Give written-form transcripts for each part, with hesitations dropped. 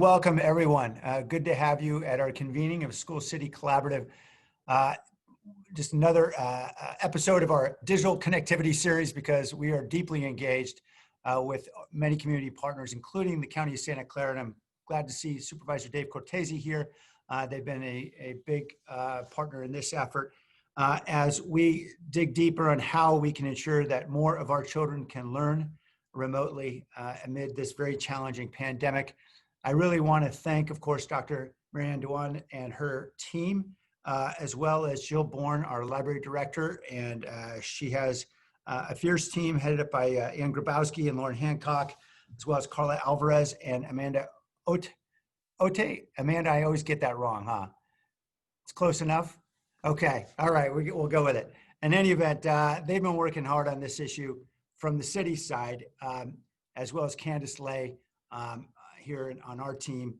Welcome, everyone. Good to have you at our convening of School City Collaborative. Uh, just another episode of our digital connectivity series because we are deeply engaged with many community partners, including the County of Santa Clara. And I'm glad to see Supervisor Dave Cortese here. They've been a big partner in this effort as we dig deeper on how we can ensure that more of our children can learn remotely amid this very challenging pandemic. I really want to thank, of course, Dr. Marianne Dewan and her team, as well as Jill Bourne, our library director. And she has a fierce team headed up by Ann Grabowski and Lauren Hancock, as well as Carla Alvarez and Amanda Ote. Amanda, I always get that wrong, huh? It's close enough? Okay, all right, we'll go with it. In any event, they've been working hard on this issue from the city side, as well as Candace Lay, here on our team,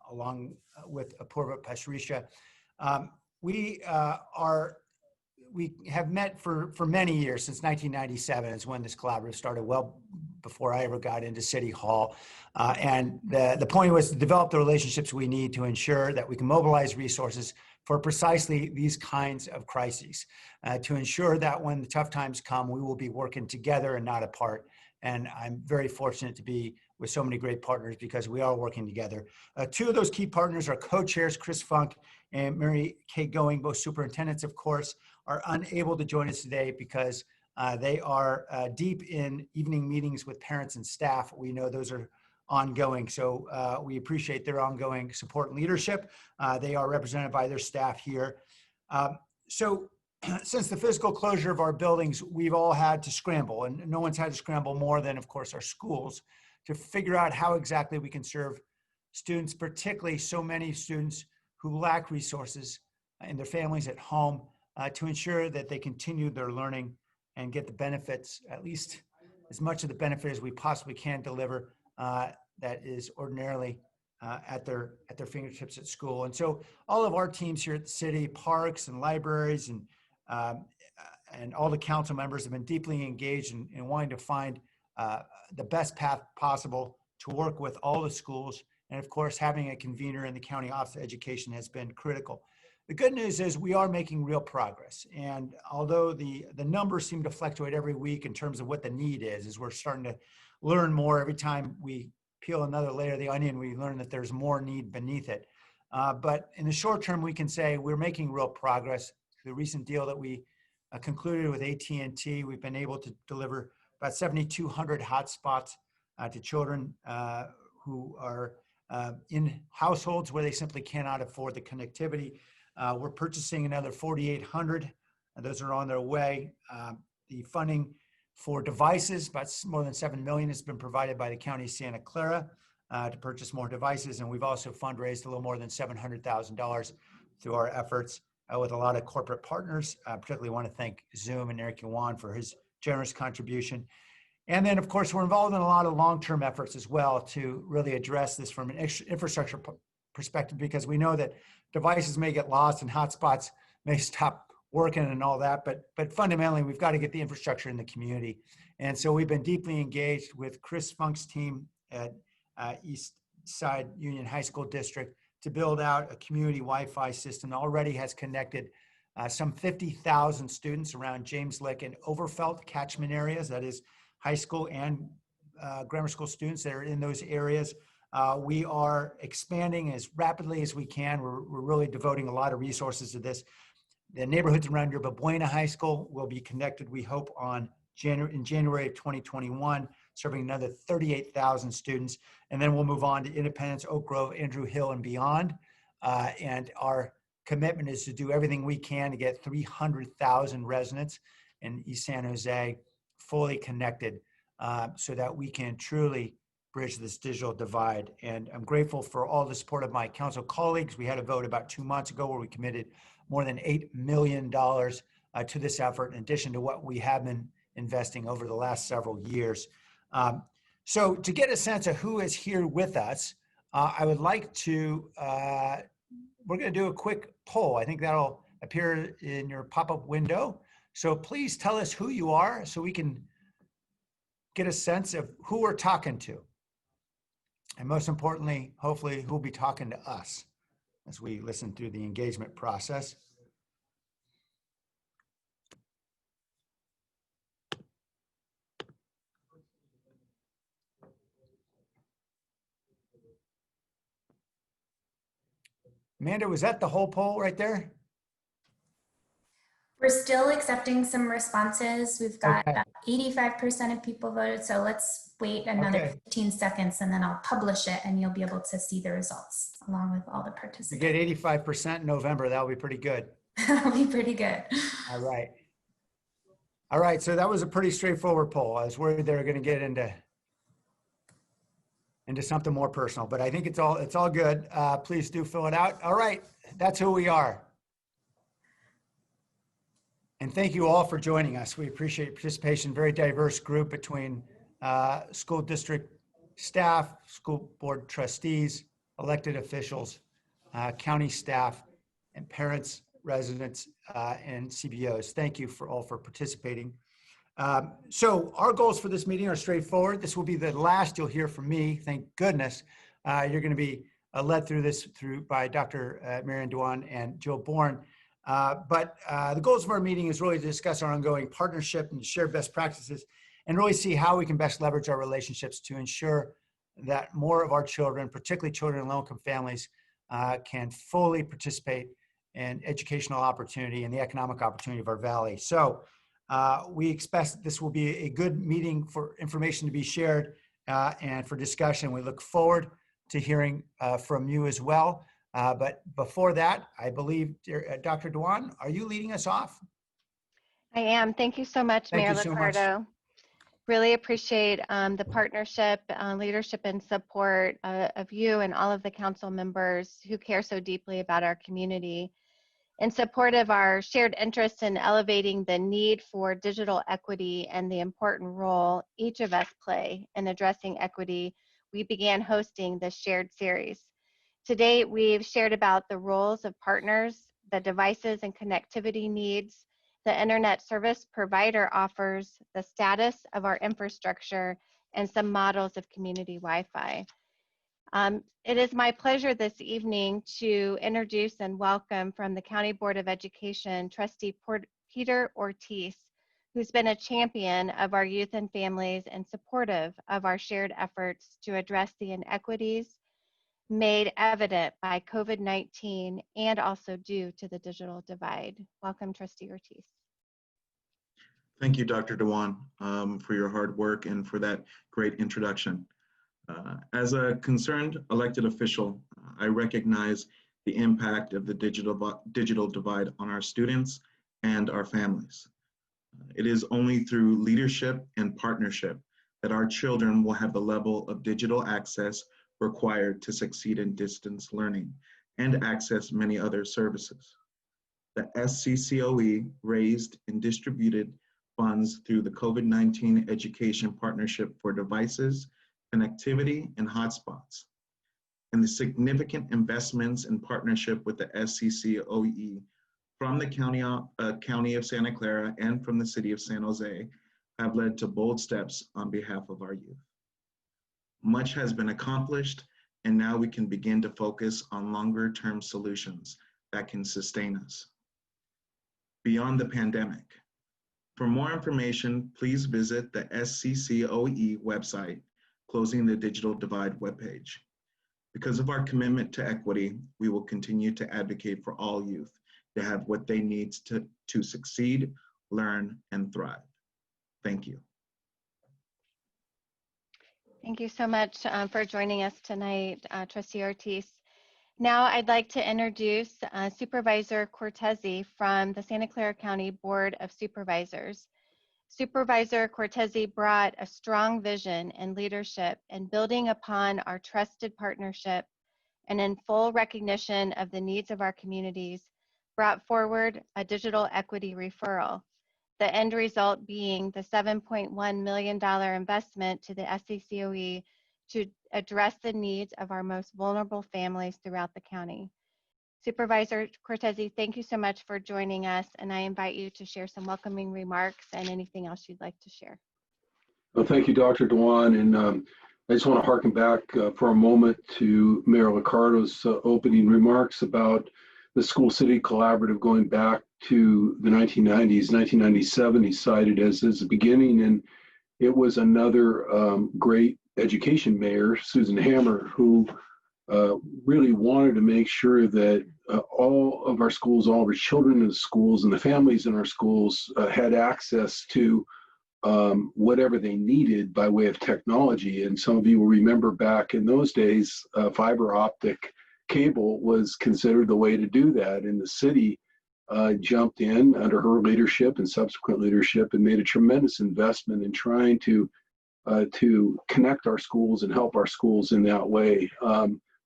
along with Apurva Pasrisha. We have met for many years, since 1997 is when this collaborative started, well before I ever got into City Hall. And the point was to develop the relationships we need to ensure that we can mobilize resources for precisely these kinds of crises, to ensure that when the tough times come, we will be working together and not apart. And I'm very fortunate to be with so many great partners because we are working together. Two of those key partners are co-chairs, Chris Funk and Mary Kay Going, both superintendents, of course, are unable to join us today because they are deep in evening meetings with parents and staff. We know those are ongoing, so we appreciate their ongoing support and leadership. They are represented by their staff here. Since the physical closure of our buildings, we've all had to scramble, and no one's had to scramble more than, of course, our schools, to figure out how exactly we can serve students, particularly so many students who lack resources in their families at home, to ensure that they continue their learning and get the benefits, at least as much of the benefit as we possibly can deliver, that is ordinarily at their fingertips at school. And so all of our teams here at the city, parks and libraries and all the council members have been deeply engaged in wanting to find the best path possible to work with all the schools. And of course, having a convener in the County Office of Education has been critical. The good news is we are making real progress. And although the numbers seem to fluctuate every week in terms of what the need is we're starting to learn more every time we peel another layer of the onion, we learn that there's more need beneath it. But in the short term, we can say we're making real progress. The recent deal that we concluded with AT&T, we've been able to deliver about 7,200 hotspots to children who are in households where they simply cannot afford the connectivity. We're purchasing another 4,800. Those are on their way. The funding for devices, about more than $7 million, has been provided by the County of Santa Clara to purchase more devices. And we've also fundraised a little more than $700,000 through our efforts with a lot of corporate partners. Particularly want to thank Zoom and Eric Yuan for his generous contribution. And then, of course, we're involved in a lot of long-term efforts as well to really address this from an infrastructure perspective, because we know that devices may get lost and hotspots may stop working and all that, but fundamentally, we've got to get the infrastructure in the community. And so we've been deeply engaged with Chris Funk's team at East Side Union High School District to build out a community Wi-Fi system that already has connected some 50,000 students around James Lick and Overfelt catchment areas, that is high school and grammar school students that are in those areas. We are expanding as rapidly as we can. We're really devoting a lot of resources to this. The neighborhoods around Yerba Buena High School will be connected, we hope, in January of 2021, serving another 38,000 students. And then we'll move on to Independence, Oak Grove, Andrew Hill, and beyond. And our commitment is to do everything we can to get 300,000 residents in East San Jose fully connected so that we can truly bridge this digital divide. And I'm grateful for all the support of my council colleagues. We had a vote about 2 months ago where we committed more than $8 million to this effort, in addition to what we have been investing over the last several years. So to get a sense of who is here with us, I would like to, we're going to do a quick poll. I think that'll appear in your pop-up window. So please tell us who you are so we can get a sense of who we're talking to. and most importantly, hopefully, who'll be talking to us as we listen through the engagement process. Amanda, was that the whole poll right there? We're still accepting some responses. We've got Okay. 85% of people voted, so let's wait another Okay. 15 seconds and then I'll publish it and you'll be able to see the results along with all the You participants. get 85% in November, that'll be pretty good. That'll be pretty good. All right. All right, so that was a pretty straightforward poll. I was worried they were going to get into something more personal, but I think it's all good. Please do fill it out. All right, that's who we are. And thank you all for joining us. We appreciate your participation. Very diverse group between school district staff, school board trustees, elected officials, county staff, and parents, residents, and CBOs. Thank you all for participating. So our goals for this meeting are straightforward. This will be the last you'll hear from me. Thank goodness. You're going to be led through this by Dr. Marianne Dewan and Jill Bourne. But the goals of our meeting is really to discuss our ongoing partnership and share best practices and really see how we can best leverage our relationships to ensure that more of our children, particularly children in low-income families, can fully participate in educational opportunity and the economic opportunity of our valley. So we expect this will be a good meeting for information to be shared and for discussion. We look forward to hearing from you as well. But before that, I believe, Dr. Dewan, are you leading us off? I am. Thank you so much, Mayor Liccardo. Really appreciate the partnership, leadership, and support of you and all of the council members who care so deeply about our community. In support of our shared interest in elevating the need for digital equity and the important role each of us play in addressing equity, we began hosting this shared series. Today, we've shared about the roles of partners, the devices and connectivity needs, the internet service provider offers, the status of our infrastructure, and some models of community Wi-Fi. It is my pleasure this evening to introduce and welcome from the County Board of Education, Trustee Peter Ortiz, who's been a champion of our youth and families and supportive of our shared efforts to address the inequities made evident by COVID-19 and also due to the digital divide. Welcome, Trustee Ortiz. Thank you, Dr. Dewan, for your hard work and for that great introduction. As a concerned elected official, I recognize the impact of the digital divide on our students and our families. It is only through leadership and partnership that our children will have the level of digital access required to succeed in distance learning and access many other services. The SCCOE raised and distributed funds through the COVID-19 Education Partnership for Devices, Connectivity, and Hotspots. And the significant investments in partnership with the SCCOE from the County of Santa Clara and from the City of San Jose have led to bold steps on behalf of our youth. Much has been accomplished, and now we can begin to focus on longer-term solutions that can sustain us beyond the pandemic. For more information, please visit the SCCOE website, Closing the Digital Divide webpage. Because of our commitment to equity, we will continue to advocate for all youth to have what they need to succeed, learn, and thrive. Thank you. Thank you so much for joining us tonight, Trustee Ortiz. Now I'd like to introduce Supervisor Cortese from the Santa Clara County Board of Supervisors. Supervisor Cortese brought a strong vision and leadership in building upon our trusted partnership and in full recognition of the needs of our communities, brought forward a digital equity referral, the end result being the $7.1 million investment to the SCCOE to address the needs of our most vulnerable families throughout the county. Supervisor Cortese, thank you so much for joining us, and I invite you to share some welcoming remarks and anything else you'd like to share. Well, thank you, Dr. Dewan, and I just want to harken back for a moment to Mayor Liccardo's opening remarks about the School City Collaborative going back to the 1990s. 1997 he cited as the beginning, and it was another great education mayor, Susan Hammer, who really wanted to make sure that all of our schools, all of our children in the schools and the families in our schools had access to whatever they needed by way of technology. And some of you will remember back in those days, fiber optic cable was considered the way to do that. And the city jumped in under her leadership and subsequent leadership and made a tremendous investment in trying to connect our schools and help our schools in that way.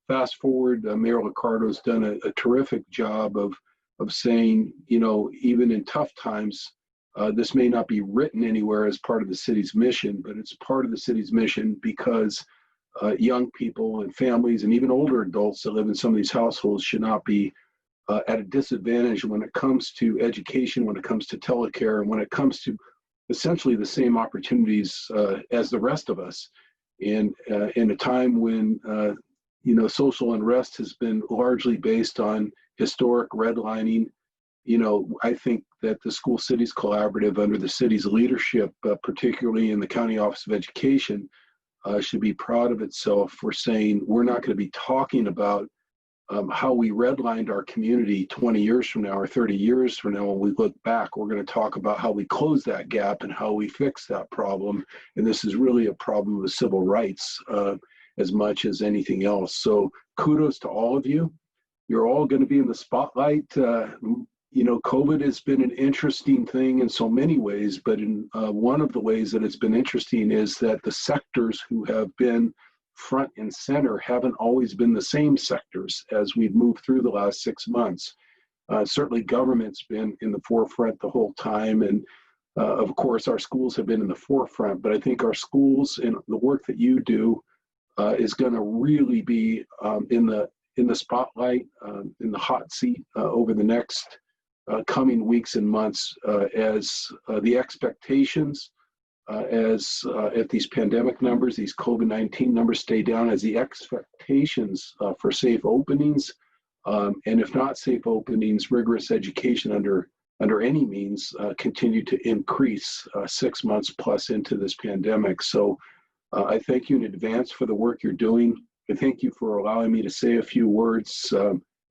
Fast forward, Mayor Liccardo's done a terrific job of saying, you know, even in tough times, this may not be written anywhere as part of the city's mission, but it's part of the city's mission because young people and families and even older adults that live in some of these households should not be at a disadvantage when it comes to education, when it comes to telecare, and when it comes to essentially the same opportunities as the rest of us. And in a time when you know, social unrest has been largely based on historic redlining, you know, I think that the School Cities Collaborative under the city's leadership, particularly in the County Office of Education, should be proud of itself for saying we're not going to be talking about how we redlined our community 20 years from now or 30 years from now. When we look back, we're going to talk about how we close that gap and how we fix that problem. And this is really a problem with civil rights as much as anything else. So kudos to all of you. You're all going to be in the spotlight. You know, COVID has been an interesting thing in so many ways, but in one of the ways that it's been interesting is that the sectors who have been front and center haven't always been the same sectors as we've moved through the last 6 months. Certainly government's been in the forefront the whole time, and of course our schools have been in the forefront, but I think our schools and the work that you do is going to really be in the spotlight, in the hot seat over the next coming weeks and months as the expectations if these pandemic numbers, these COVID-19 numbers stay down, as the expectations for safe openings, and if not safe openings, rigorous education under any means continue to increase 6 months plus into this pandemic. So I thank you in advance for the work you're doing. I thank you for allowing me to say a few words.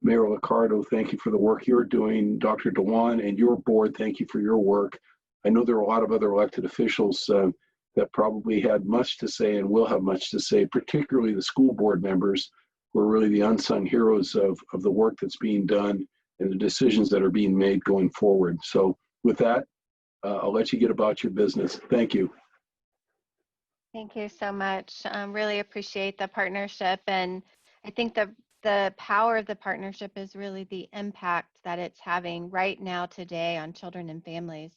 Mayor Liccardo, thank you for the work you're doing. Dr. Dewan and your board, thank you for your work. I know there are a lot of other elected officials that probably had much to say and will have much to say, particularly the school board members, who are really the unsung heroes of the work that's being done and the decisions that are being made going forward. So with that, I'll let you get about your business. Thank you. Thank you so much. Really appreciate the partnership. And I think the power of the partnership is really the impact that it's having right now today on children and families.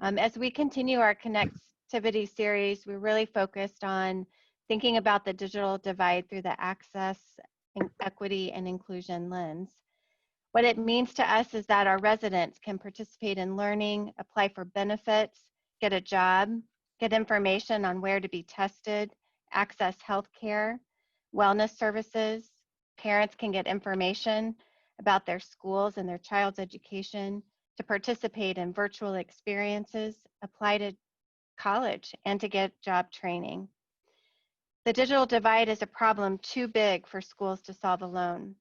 As we continue our connectivity series, we're really focused on thinking about the digital divide through the access, equity, and inclusion lens. What it means to us is that our residents can participate in learning, apply for benefits, get a job, get information on where to be tested, access health care, wellness services. Parents can get information about their schools and their child's education, to participate in virtual experiences, apply to college, and to get job training. The digital divide is a problem too big for schools to solve alone.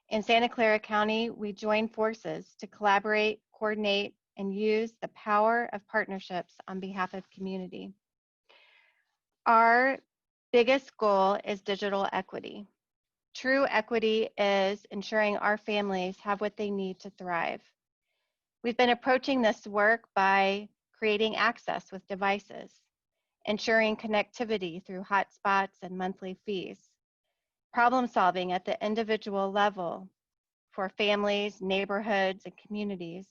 In Santa Clara County, we join forces to collaborate, coordinate, and use the power of partnerships on behalf of community. Our biggest goal is digital equity. True equity is ensuring our families have what they need to thrive. We've been approaching this work by creating access with devices, ensuring connectivity through hotspots and monthly fees, problem solving at the individual level for families, neighborhoods, and communities.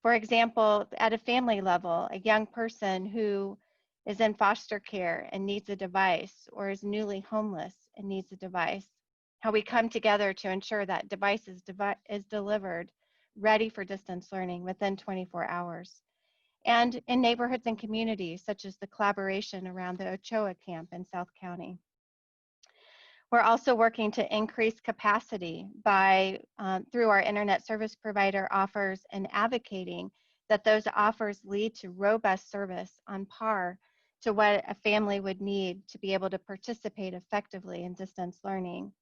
For example, at a family level, a young person who is in foster care and needs a device, or is newly homeless and needs a device, how we come together to ensure that device is delivered ready for distance learning within 24 hours. and in neighborhoods and communities, such as the collaboration around the Ochoa camp in South County. We're also working to increase capacity by through our internet service provider offers and advocating that those offers lead to robust service on par to what a family would need to be able to participate effectively in distance learning.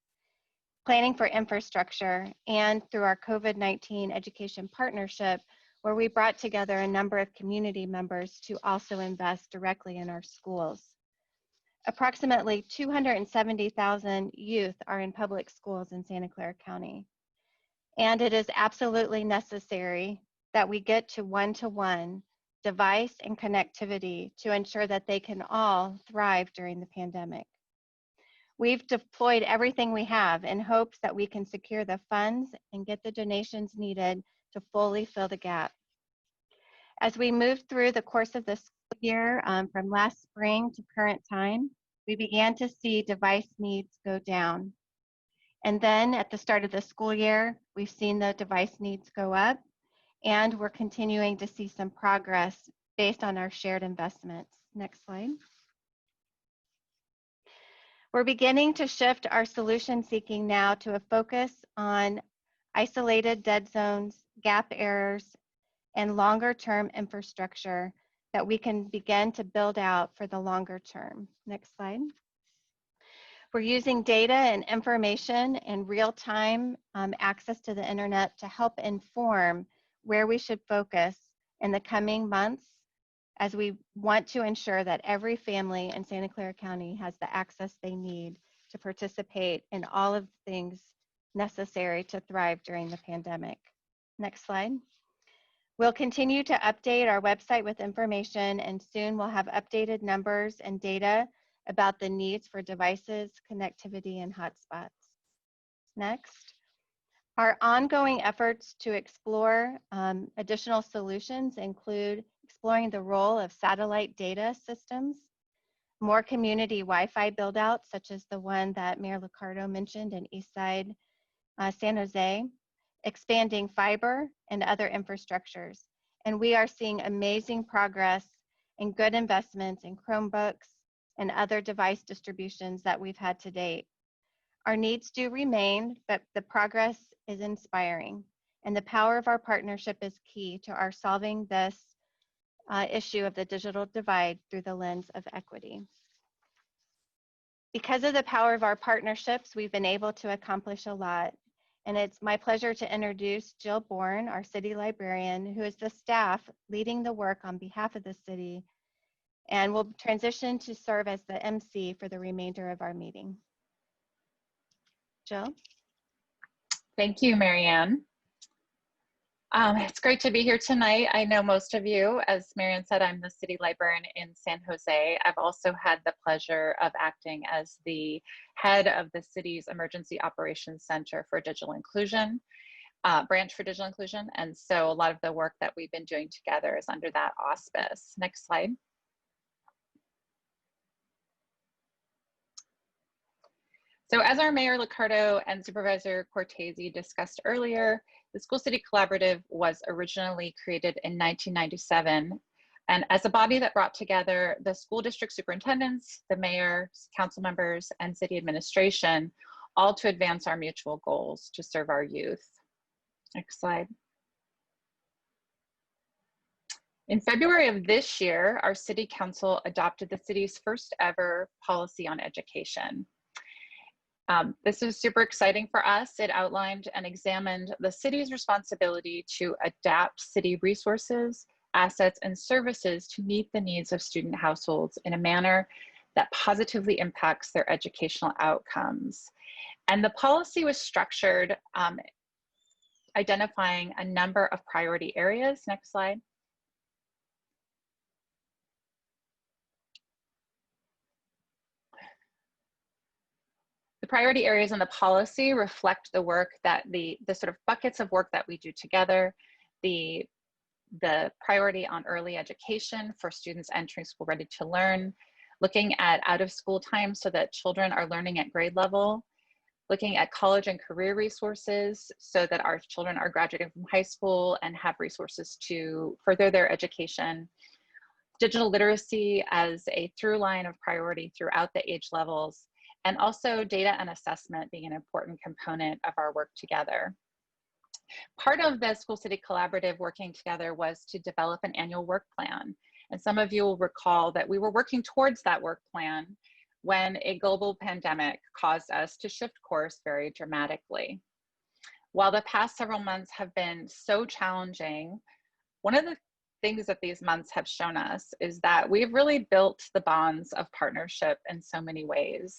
Planning for infrastructure, and through our COVID-19 education partnership, where we brought together a number of community members to also invest directly in our schools. Approximately 270,000 youth are in public schools in Santa Clara County. And it is absolutely necessary that we get to one-to-one device and connectivity to ensure that they can all thrive during the pandemic. We've deployed everything we have in hopes that we can secure the funds and get the donations needed to fully fill the gap. As we moved through the course of the school year, from last spring to current time, we began to see device needs go down. And then at the start of the school year, we've seen the device needs go up, and we're continuing to see some progress based on our shared investments. Next slide. We're beginning to shift our solution seeking now to a focus on isolated dead zones, gap errors, and longer term infrastructure that we can begin to build out for the longer term. Next slide. We're using data and information and real-time access to the internet to help inform where we should focus in the coming months, as we want to ensure that every family in Santa Clara County has the access they need to participate in all of the things necessary to thrive during the pandemic. Next slide. We'll continue to update our website with information, and soon we'll have updated numbers and data about the needs for devices, connectivity, and hotspots. Next. Our ongoing efforts to explore additional solutions include exploring the role of satellite data systems, more community Wi-Fi build-outs, such as the one that Mayor Liccardo mentioned in Eastside San Jose, expanding fiber and other infrastructures. And we are seeing amazing progress and good investments in Chromebooks and other device distributions that we've had to date. Our needs do remain, but the progress is inspiring, and the power of our partnership is key to our solving this issue of the digital divide through the lens of equity. Because of the power of our partnerships, we've been able to accomplish a lot, and it's my pleasure to introduce Jill Bourne, our city librarian, who is the staff leading the work on behalf of the city, and will transition to serve as the MC for the remainder of our meeting. Jill? Thank you, Marianne. It's great to be here tonight. I know most of you. As Marianne said, I'm the city librarian in San Jose. I've also had the pleasure of acting as the head of the city's Emergency Operations Center for Digital Inclusion, branch for digital inclusion. And so a lot of the work that we've been doing together is under that auspice. Next slide. So as our Mayor Liccardo and Supervisor Cortese discussed earlier, the School City Collaborative was originally created in 1997, and as a body that brought together the school district superintendents, the mayor, council members, and city administration, all to advance our mutual goals to serve our youth. Next slide. In February of this year, our city council adopted the city's first ever policy on education. This is super exciting for us. It outlined and examined the city's responsibility to adapt city resources, assets, and services to meet the needs of student households in a manner that positively impacts their educational outcomes. And the policy was structured identifying a number of priority areas. Next slide. The priority areas in the policy reflect the work that the sort of buckets of work that we do together, the priority on early education for students entering school ready to learn, looking at out of school time so that children are learning at grade level, looking at college and career resources so that our children are graduating from high school and have resources to further their education. Digital literacy as a through line of priority throughout the age levels, and also data and assessment being an important component of our work together. Part of the School City Collaborative working together was to develop an annual work plan. And some of you will recall that we were working towards that work plan when a global pandemic caused us to shift course very dramatically. While the past several months have been so challenging, one of the things that these months have shown us is that we've really built the bonds of partnership in so many ways.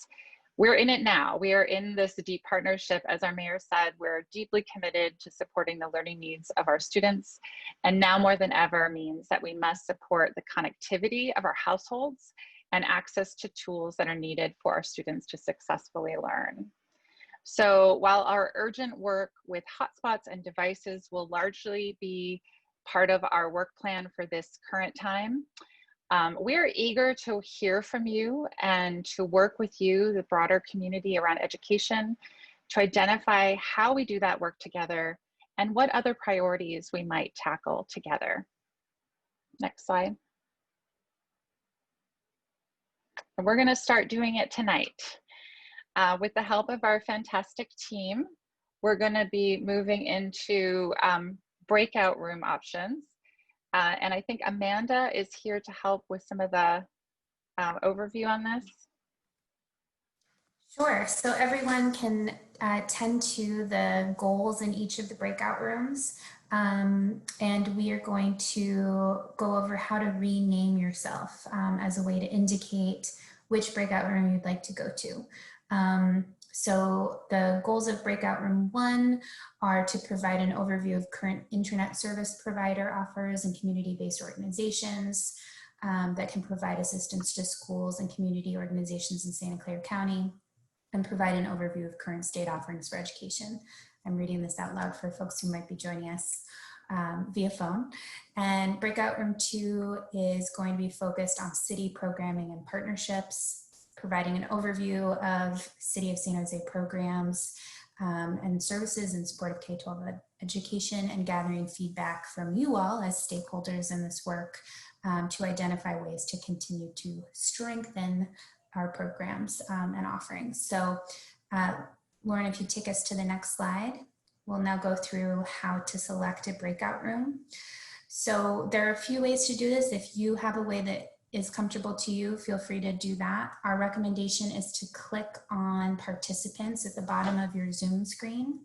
We're in it now. We are in this deep partnership. As our mayor said, we're deeply committed to supporting the learning needs of our students. And now more than ever means that we must support the connectivity of our households and access to tools that are needed for our students to successfully learn. So while our urgent work with hotspots and devices will largely be part of our work plan for this current time, we are eager to hear from you and to work with you, the broader community around education, to identify how we do that work together and what other priorities we might tackle together. Next slide. And we're going to start doing it tonight. With the help of our fantastic team, we're going to be moving into breakout room options. And I think Amanda is here to help with some of the overview on this. Sure. So everyone can tend to the goals in each of the breakout rooms. And we are going to go over how to rename yourself as a way to indicate which breakout room you'd like to go to. So the goals of breakout room 1 are to provide an overview of current internet service provider offers and community-based organizations that can provide assistance to schools and community organizations in Santa Clara County, and provide an overview of current state offerings for education. I'm reading this out loud for folks who might be joining us via phone. And breakout room 2 is going to be focused on city programming and partnerships, providing an overview of City of San Jose programs and services in support of K-12 education, and gathering feedback from you all as stakeholders in this work to identify ways to continue to strengthen our programs and offerings. So Lauren, if you take us to the next slide, we'll now go through how to select a breakout room. So there are a few ways to do this. If you have a way that is comfortable to you, feel free to do that. Our recommendation is to click on participants at the bottom of your Zoom screen.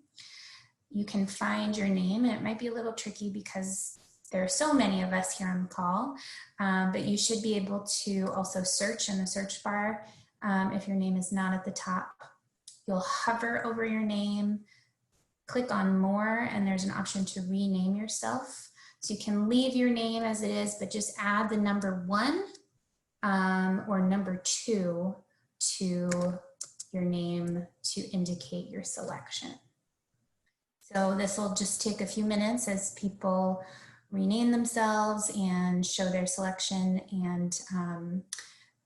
You can find your name, and it might be a little tricky because there are so many of us here on the call, but you should be able to also search in the search bar. If your name is not at the top, you'll hover over your name, click on more, and there's an option to rename yourself. So you can leave your name as it is, but just add the number 1 or number 2 to your name to indicate your selection. So this will just take a few minutes as people rename themselves and show their selection, and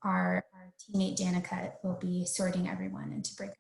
our teammate Danica will be sorting everyone into breakout.